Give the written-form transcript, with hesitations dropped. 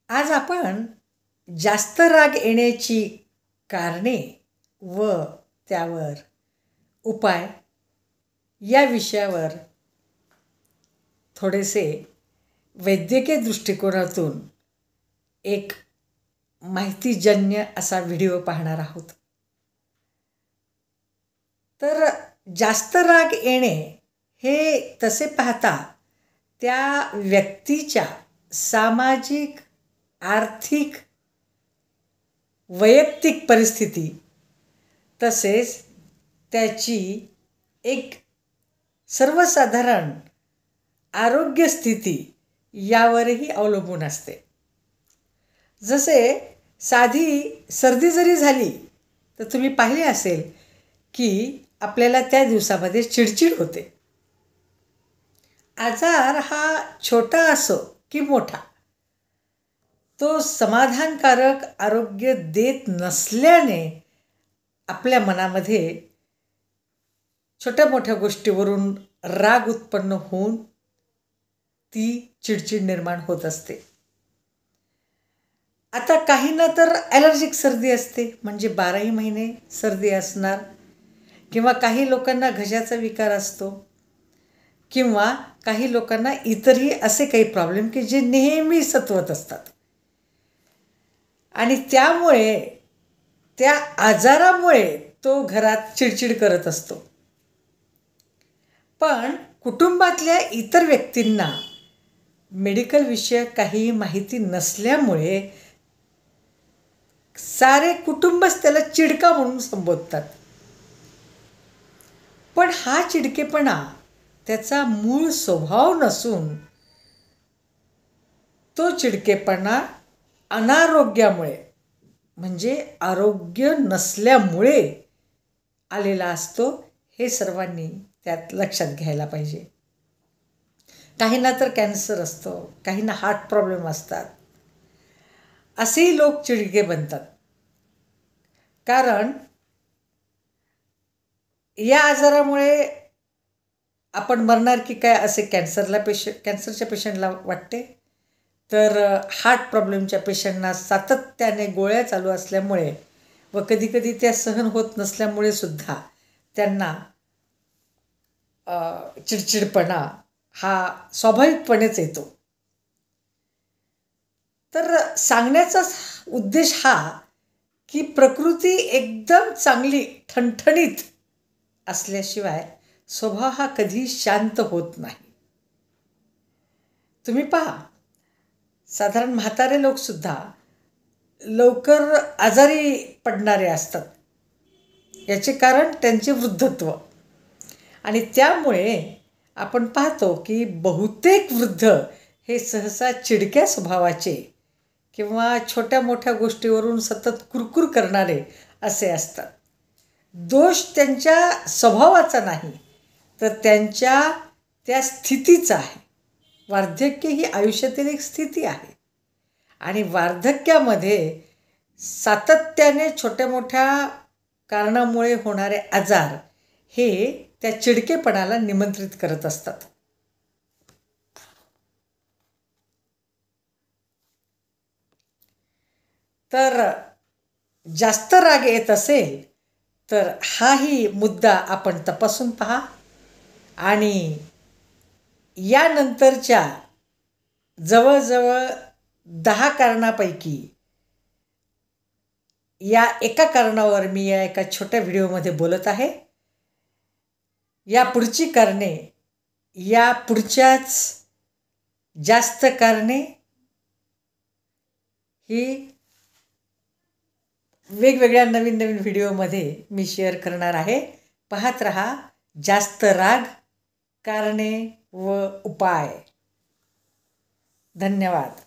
आज आपण जास्त राग येण्याची कारणे व त्यावर उपाय या विषयावर थोडेसे वैद्यकीय दृष्टिकोनातून एक माहितीजन्य असा व्हिडिओ पाहणार आहोत. तर जास्त राग येणे हे तसे पाहता त्या व्यक्तीच्या सामाजिक, आर्थिक, वैयक्तिक परिस्थिती तसेच त्याची एक सर्वसाधारण आरोग्य स्थिती यावरही अवलंबून असते. जसे साधी सर्दी जरी झाली तर तुम्ही पाहिले असेल की आपल्याला त्या दिवसामध्ये चिडचिड होते. आजार हा छोटा असो की मोठा, तो समाधानकारक आरोग्य देत नसल्याने आपल्या मनामध्ये छोट्या मोठ्या गोष्टीवरून राग उत्पन्न होऊन ती चिडचिड निर्माण होत असते. आता काहींना तर ॲलर्जिक सर्दी असते, म्हणजे 12ही महिने सर्दी असणार, किंवा काही लोकांना घशाचा विकार असतो, किंवा काही लोकांना इतरही असे काही प्रॉब्लेम की जे नेहमी सतवत असतात आणि त्यामुळे त्या आजारामुळे तो घरात चिडचिड करत असतो. पण कुटुंबातल्या इतर व्यक्तींना मेडिकल विषयक काही माहिती नसल्यामुळे सारे कुटुंबच त्याला चिडका म्हणून संबोधतात. पण हा चिडकेपणा त्याचा मूळ स्वभाव नसून तो चिडकेपणा अनारोग्यामुळे, म्हणजे आरोग्य नसल्यामुळे आलेला असतो, हे सर्वांनी त्यात लक्षात घ्यायला पाहिजे. काहींना तर कॅन्सर असतो, काहींना हार्ट प्रॉब्लेम असतात, असेही लोक चिडके बनतात. कारण या आजारामुळे आपण मरणार की काय असे कॅन्सरच्या पेशंटला वाटते, तर हार्ट प्रॉब्लेमच्या पेशंटना सातत्याने गोळ्या चालू असल्यामुळे व कधीकधी त्या सहन होत नसल्यामुळे सुद्धा त्यांना चिडचिडपणा हा स्वाभाविकपणेच येतो. तर सांगण्याचा उद्देश हा की प्रकृती एकदम चांगली ठणठणीत असल्याशिवाय स्वभाव हा कधी शांत होत नाही. तुम्ही पहा, साधारण म्हातारे लोकसुद्धा लवकर आजारी पडणारे असतात. याचे कारण त्यांचे वृद्धत्व, आणि त्यामुळे आपण पाहतो की बहुतेक वृद्ध हे सहसा चिडक्या स्वभावाचे किंवा छोट्या मोठ्या गोष्टीवरून सतत कुरकुर करणारे असे असतात. दोष त्यांच्या स्वभावाचा नाही, तर त्यांच्या त्या स्थितीचा आहे. वार्धक्य ही आयुष्यातील एक स्थिती आहे आणि वार्धक्यामध्ये सातत्याने छोट्या मोठ्या कारणामुळे होणारे आजार हे त्या चिडकेपणाला निमंत्रित करत असतात. तर जास्त राग येत असेल तर हाही मुद्दा आपण तपासून पहा, आणि यानंतरच्या जवळजवळ 10 कारणापैकी या एका कारणावर मी या एका छोट्या व्हिडिओमध्ये बोलत आहे. या पुढची कारणे, या पुढच्याच जास्त कारणे ही वेगवेगळ्या नवीन नवीन व्हिडिओमध्ये मी शेअर करणार आहे. पाहत रहा जास्त राग, कारणे व उपाय. धन्यवाद.